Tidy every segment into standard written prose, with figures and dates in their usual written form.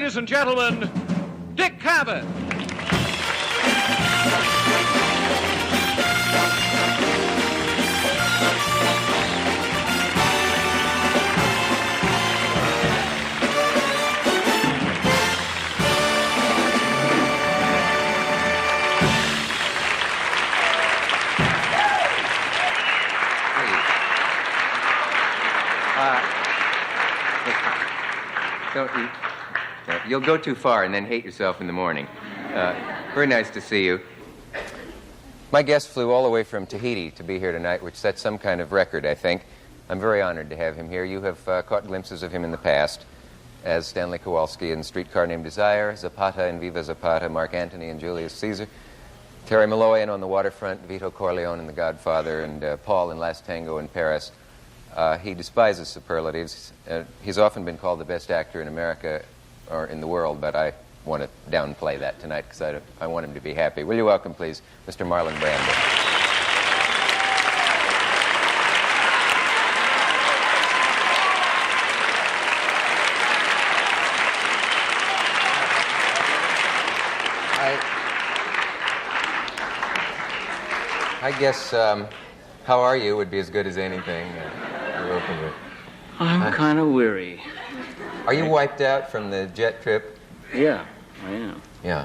ladies and gentlemen, Dick Cavett. You'll go too far and then hate yourself in the morning. Very nice to see you. My guest flew all the way from Tahiti to be here tonight, which sets some kind of record, I think. I'm very honored to have him here. You have caught glimpses of him in the past as Stanley Kowalski in Streetcar Named Desire, Zapata in Viva Zapata, Mark Antony in Julius Caesar, Terry Malloy in On the Waterfront, Vito Corleone in The Godfather, and Paul in Last Tango in Paris. He despises superlatives. He's often been called the best actor in America or in the world, but I want to downplay that tonight because I want him to be happy. Will you welcome, please, Mr. Marlon Brando. I guess, how are you would be as good as anything. I'm kind of weary. Are you wiped out from the jet trip? Yeah, I am. Yeah.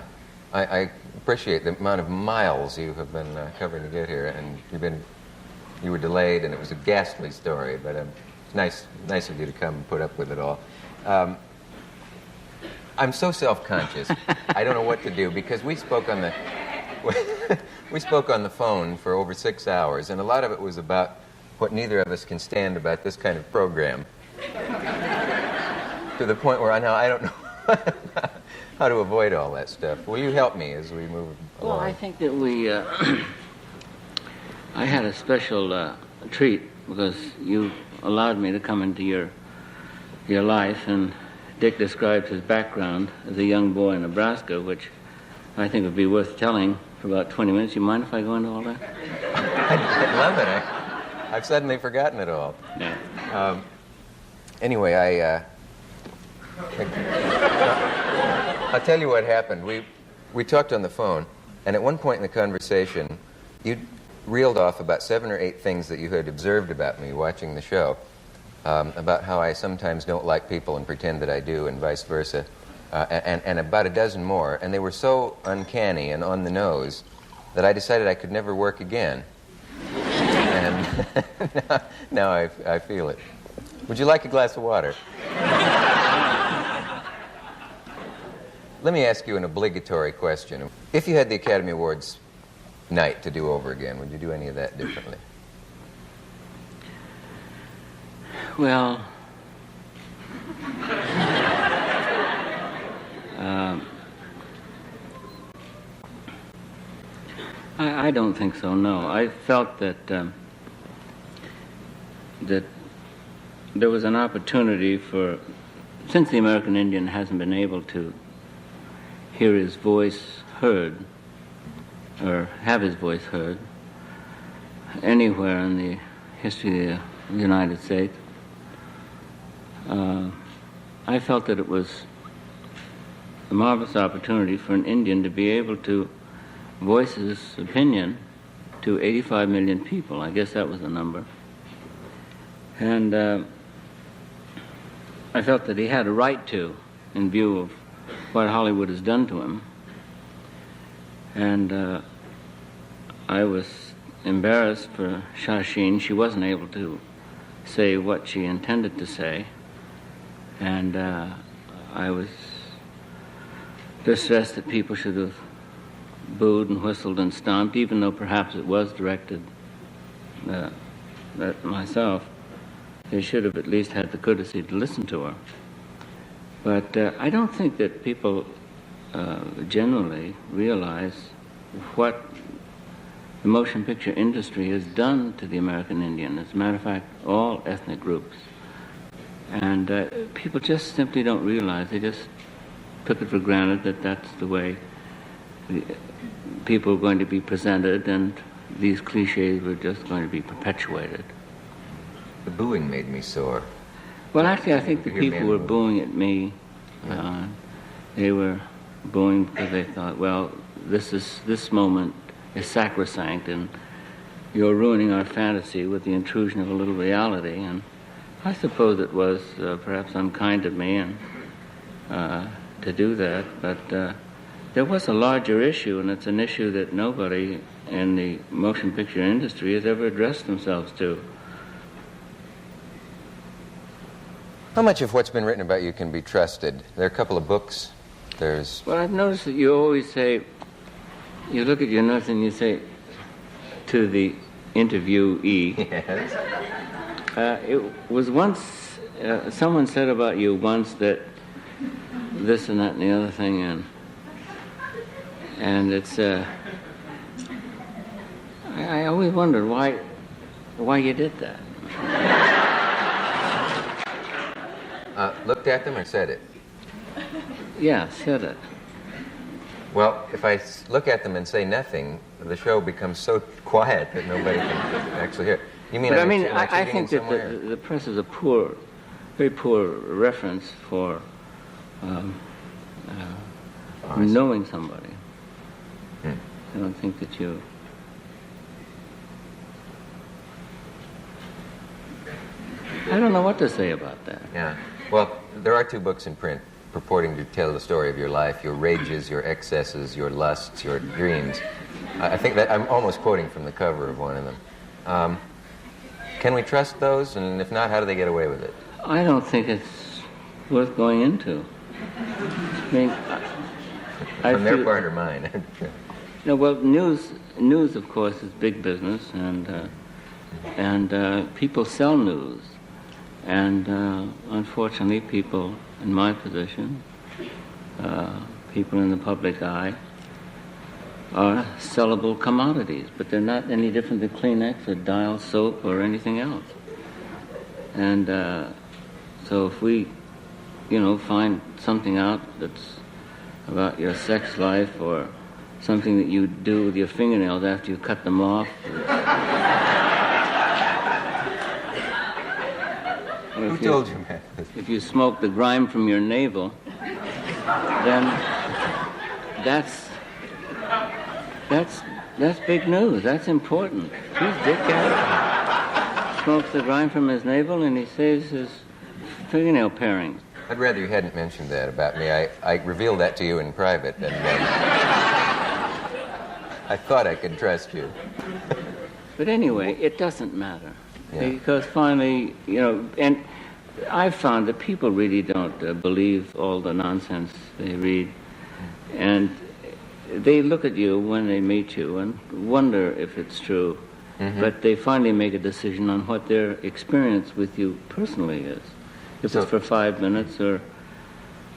I appreciate the amount of miles you have been covering to get here, and you were delayed, and it was a ghastly story, but it's nice of you to come and put up with it all. I'm so self-conscious. I don't know what to do, because we spoke on the phone for over 6 hours, and a lot of it was about what neither of us can stand about this kind of program. To the point where now I don't know how to avoid all that stuff. Will you help me as we move along? Well, I think that I had a special treat because you allowed me to come into your life, and Dick described his background as a young boy in Nebraska, which I think would be worth telling for about 20 minutes. You mind if I go into all that? I'd love it. I've suddenly forgotten it all. Yeah. Anyway, I'll tell you what happened. We talked on the phone, and at one point in the conversation, you reeled off about 7 or 8 things that you had observed about me watching the show, about how I sometimes don't like people and pretend that I do, and vice versa, and about a dozen more. And they were so uncanny and on the nose that I decided I could never work again. And now I feel it. Would you like a glass of water? Let me ask you an obligatory question. If you had the Academy Awards night to do over again, would you do any of that differently? Well, I don't think so, no. I felt that that there was an opportunity for, since the American Indian hasn't been able to hear his voice heard, or have his voice heard, anywhere in the history of the United States, I felt that it was a marvelous opportunity for an Indian to be able to voice his opinion to 85 million people. I guess that was the number. And I felt that he had a right to, in view of what Hollywood has done to him. And I was embarrassed for Shasheen. She wasn't able to say what she intended to say. And I was distressed that people should have booed and whistled and stomped, even though perhaps it was directed at myself. They should have at least had the courtesy to listen to her. But I don't think that people generally realize what the motion picture industry has done to the American Indian. As a matter of fact, all ethnic groups. And people just simply don't realize. They just took it for granted that that's the way people are going to be presented, and these cliches were just going to be perpetuated. The booing made me sore. Well, actually, I think the people were booing at me They were booing because they thought, well, this moment is sacrosanct, and you're ruining our fantasy with the intrusion of a little reality. And I suppose it was perhaps unkind of me and to do that, but there was a larger issue, and it's an issue that nobody in the motion picture industry has ever addressed themselves to. How much of what's been written about you can be trusted? There are a couple of books. There's... Well, I've noticed that you always say, you look at your notes and you say to the interviewee. Yes. It was once, someone said about you once that this and that and the other thing, and it's, I always wondered why you did that. Looked at them or said it? Yeah, said it. Well, if I look at them and say nothing, the show becomes so quiet that nobody can actually hear. You mean? But I think that the press is a very poor reference for knowing somebody. I don't think that you... I don't know what to say about that. Yeah. Well, there are 2 books in print purporting to tell the story of your life, your rages, your excesses, your lusts, your dreams. I think that I'm almost quoting from the cover of one of them. Can we trust those? And if not, how do they get away with it? I don't think it's worth going into. I mean, From their part or mine? No, well, news, of course, is big business, and people sell news. And unfortunately, people in my position, people in the public eye, are sellable commodities, but they're not any different than Kleenex or Dial soap or anything else. And so if we, find something out that's about your sex life or something that you do with your fingernails after you cut them off, Who told you, man? If you smoke the grime from your navel, then that's big news. That's important. He's Dick Cavett. Smokes the grime from his navel and he saves his fingernail parings. I'd rather you hadn't mentioned that about me. I revealed that to you in private, and I thought I could trust you. But anyway, it doesn't matter. Yeah. Because finally, and I've found that people really don't believe all the nonsense they read. And they look at you when they meet you and wonder if it's true. Mm-hmm. But they finally make a decision on what their experience with you personally is. If it's for 5 minutes, or,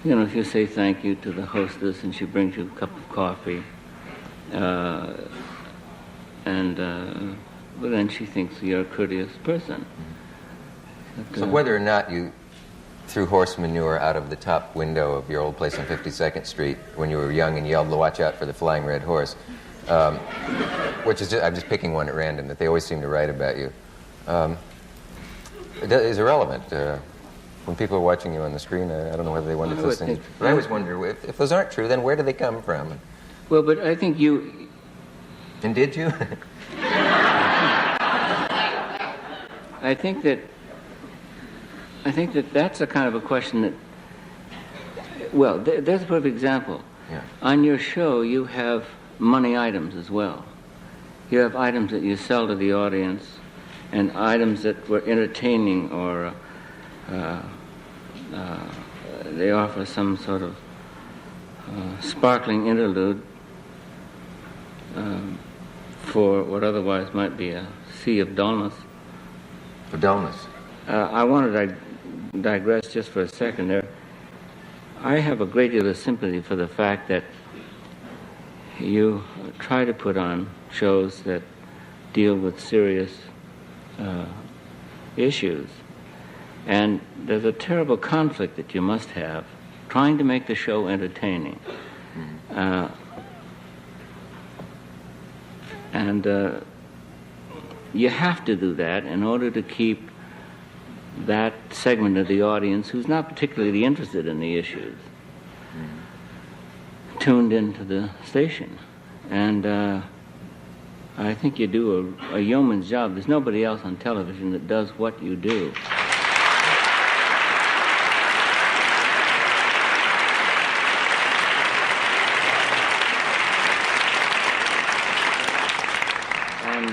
if you say thank you to the hostess and she brings you a cup of coffee, well, then she thinks you're a courteous person. But, so whether or not you threw horse manure out of the top window of your old place on 52nd Street when you were young and yelled, "Watch out for the flying red horse," which is I'm just picking one at random that they always seem to write about you, is irrelevant. When people are watching you on the screen, I don't know whether they wonder if those things... But I always wonder, if those aren't true, then where do they come from? Well, but I think you... And did you? I think that that's a kind of a question that, well, there's a perfect example. Yeah. On your show, you have money items as well. You have items that you sell to the audience, and items that were entertaining, or they offer some sort of sparkling interlude for what otherwise might be a sea of dullness. For dullness. I wanted to digress just for a second there. I have a great deal of sympathy for the fact that you try to put on shows that deal with serious issues. And there's a terrible conflict that you must have trying to make the show entertaining. And you have to do that in order to keep that segment of the audience who's not particularly interested in the issues. tuned into the station. And I think you do a yeoman's job. There's nobody else on television that does what you do. And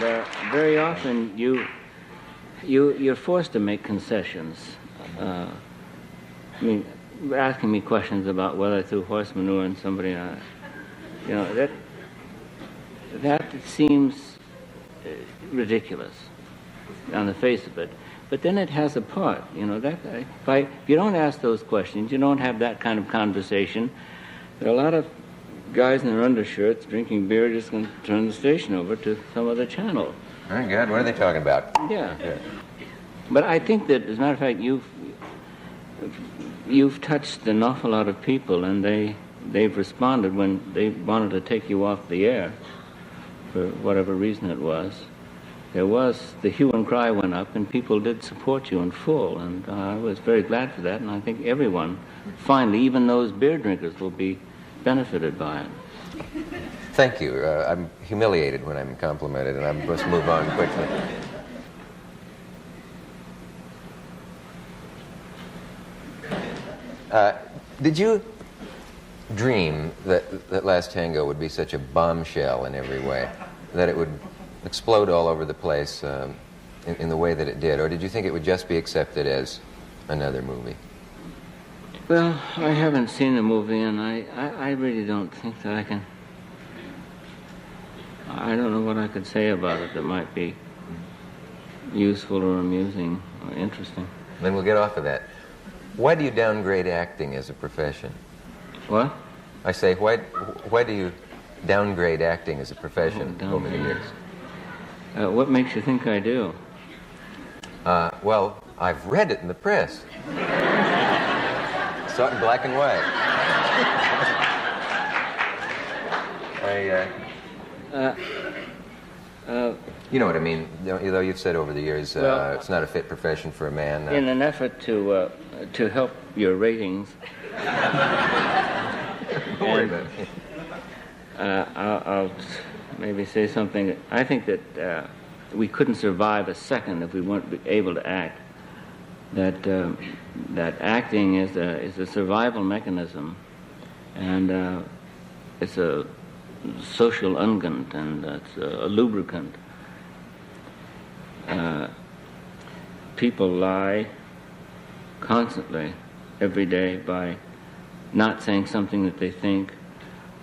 very often you're forced to make concessions. I mean, asking me questions about whether I threw horse manure in somebody, you know, that seems ridiculous on the face of it. But then it has a part, you know. If you don't ask those questions, you don't have that kind of conversation. There are a lot of guys in their undershirts drinking beer just going to turn the station over to some other channel. Oh, God, what are they talking about? Yeah. But I think that, as a matter of fact, you've touched an awful lot of people, and they've responded when they wanted to take you off the air, for whatever reason it was. The hue and cry went up, and people did support you in full, and I was very glad for that, and I think everyone, finally, even those beer drinkers, will be benefited by it. Thank you. I'm humiliated when I'm complimented, and I must move on quickly. Did you dream that Last Tango would be such a bombshell in every way, that it would explode all over the place in the way that it did, or did you think it would just be accepted as another movie? Well, I haven't seen the movie, and I really don't think that I can... I don't know what I could say about it that might be useful or amusing or interesting. Then we'll get off of that. Why do you downgrade acting as a profession? What? I say, why do you downgrade acting as a profession over the years? What makes you think I do? Well, I've read it in the press. Saw it in black and white. You know what I mean, though you've said over the years it's not a fit profession for a man. In an effort to help your ratings, Don't worry about it. I'll maybe say something. I think that we couldn't survive a second if we weren't able to act. That acting is a survival mechanism, and it's a social unguent, and it's a lubricant. People lie constantly, every day, by not saying something that they think,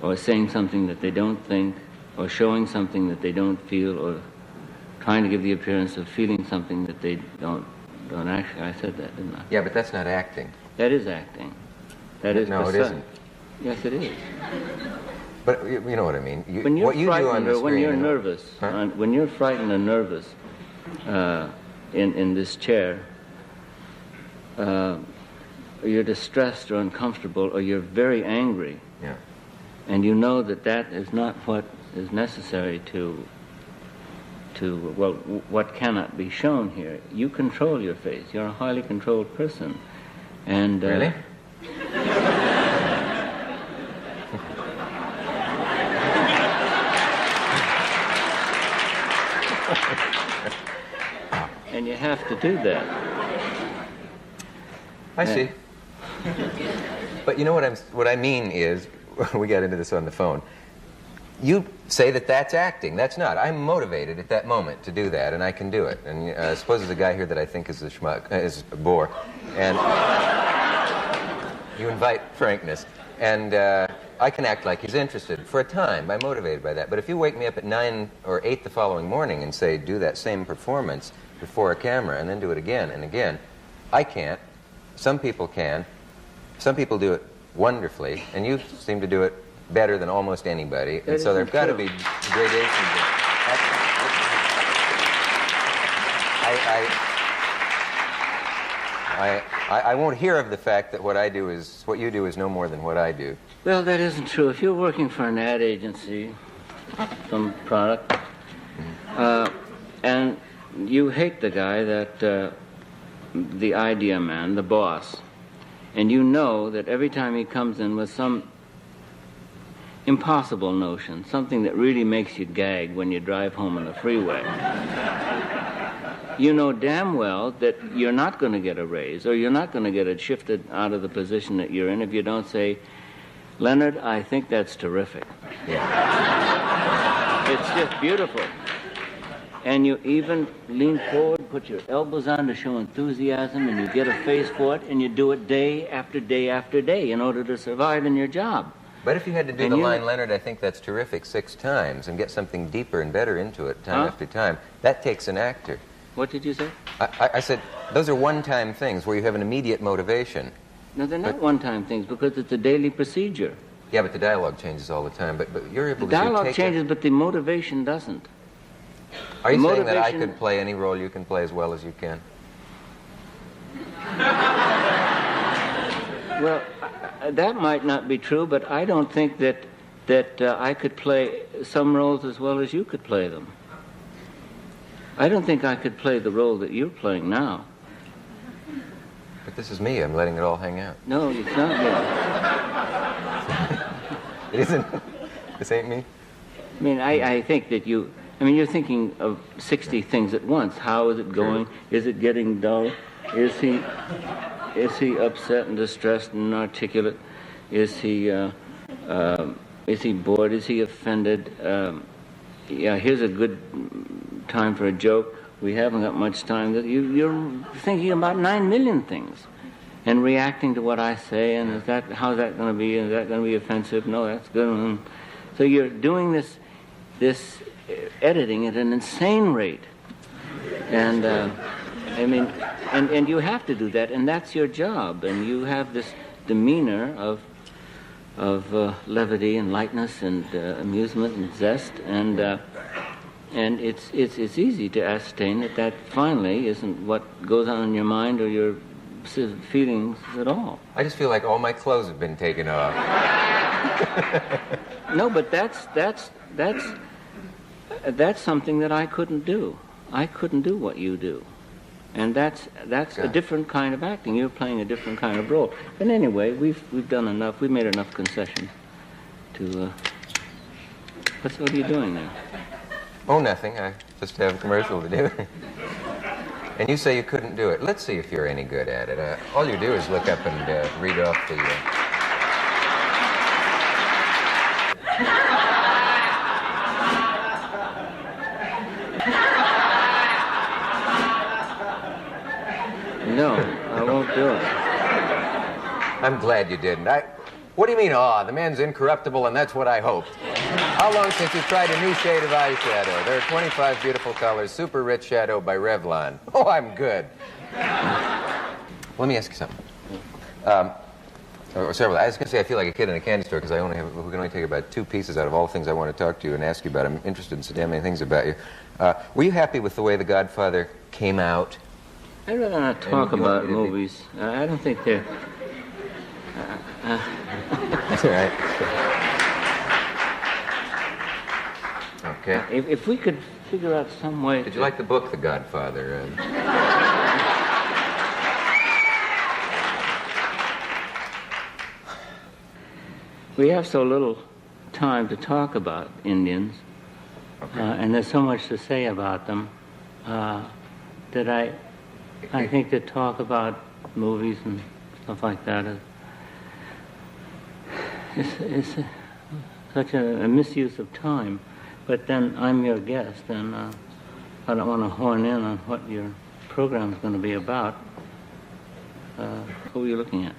or saying something that they don't think, or showing something that they don't feel, or trying to give the appearance of feeling something that they don't actually. I said that, didn't I? Yeah, but that's not acting. That is acting. That is no, it isn't. Yes, it is. But you know what I mean. When you're what you do on the screen, when you're nervous, when you're frightened and nervous in this chair, you're distressed or uncomfortable, or you're very angry. Yeah. And you know that is not what is necessary to what cannot be shown here. You control your face. You're a highly controlled person. And really? And you have to do that. I see. But you know what I mean is, we got into this on the phone. You say that that's acting. That's not. I'm motivated at that moment to do that, and I can do it. And suppose there's a guy here that I think is a schmuck, is a bore, and you invite frankness, and I can act like he's interested for a time. I'm motivated by that. But if you wake me up at 9 or 8 the following morning and say, do that same performance before a camera, and then do it again and again, I can't. Some people can. Some people do it wonderfully, and you seem to do it better than almost anybody. And so there've got to be gradations of acting. I won't hear of the fact that what you do is no more than what I do. Well, that isn't true. If you're working for an ad agency, some product, and you hate the guy that, the idea man, the boss, and you know that every time he comes in with some impossible notion, something that really makes you gag when you drive home on the freeway. You know damn well that you're not going to get a raise, or you're not going to get it shifted out of the position that you're in if you don't say, Leonard, I think that's terrific. Yeah. It's just beautiful. And you even lean forward, put your elbows on to show enthusiasm, and you get a face for it, and you do it day after day after day in order to survive in your job. But if you had to do And the you- line, Leonard, I think that's terrific 6 times, and get something deeper and better into it time after time, that takes an actor. What did you say? I said, those are one-time things where you have an immediate motivation. No, they're not one-time things because it's a daily procedure. Yeah, but the dialogue changes all the time. But you're able The to dialogue take changes, but the motivation doesn't. Are you the saying that I motivation- could play any role you can play as well as you can? Well, that might not be true, but I don't think that I could play some roles as well as you could play them. I don't think I could play the role that you're playing now. But this is me. I'm letting it all hang out. No, it's not me. It isn't. This ain't me. I mean, I think that you're thinking of 60 things at once. How is it going? Is it getting dull? Is he upset and distressed and inarticulate? Is he bored? Is he offended? Yeah, here's a good time for a joke. We haven't got much time. You're thinking about 9 million things and reacting to what I say, and how's that going to be? Is that going to be offensive? No, that's good. So you're doing this editing at an insane rate. And and you have to do that, and that's your job. And you have this demeanor of levity and lightness and amusement and zest, and it's easy to ascertain that finally isn't what goes on in your mind or your feelings at all. I just feel like all my clothes have been taken off. No, but that's something that I couldn't do. I couldn't do what you do. And that's a different kind of acting. You're playing a different kind of role. But anyway, we've done enough. We've made enough concessions to. What are you doing there? Oh, nothing. I just have a commercial to do. And you say you couldn't do it. Let's see if you're any good at it. All you do is look up and read off the. No, I won't do it. I'm glad you didn't. What do you mean, aw? The man's incorruptible, and that's what I hoped. How long since you tried a new shade of eyeshadow? There are 25 beautiful colors. Super Rich Shadow by Revlon. Oh, I'm good. Let me ask you something. Or several. I was going to say I feel like a kid in a candy store because we can only take about 2 pieces out of all the things I want to talk to you and ask you about. I'm interested in so damn many things about you. Were you happy with the way The Godfather came out? I'd rather not talk about movies. I don't think they're... That's all right. Okay. If we could figure out some way... Did you like the book, The Godfather? We have so little time to talk about Indians, and there's so much to say about them, that I think to talk about movies and stuff like that is such a misuse of time. But then I'm your guest, and I don't want to horn in on what your program is going to be about. Who are you looking at?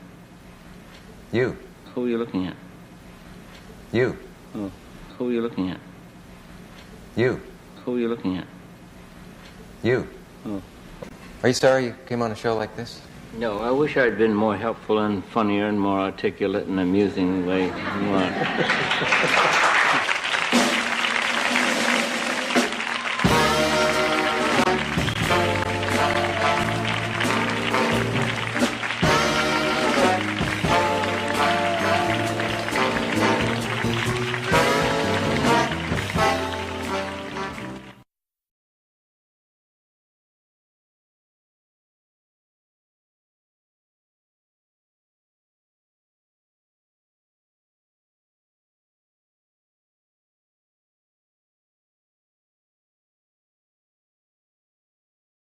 You. Who are you looking at? You. Oh, who are you looking at? You. Who are you looking at? You. Oh. Are you sorry you came on a show like this? No, I wish I'd been more helpful and funnier and more articulate and amusing way. More.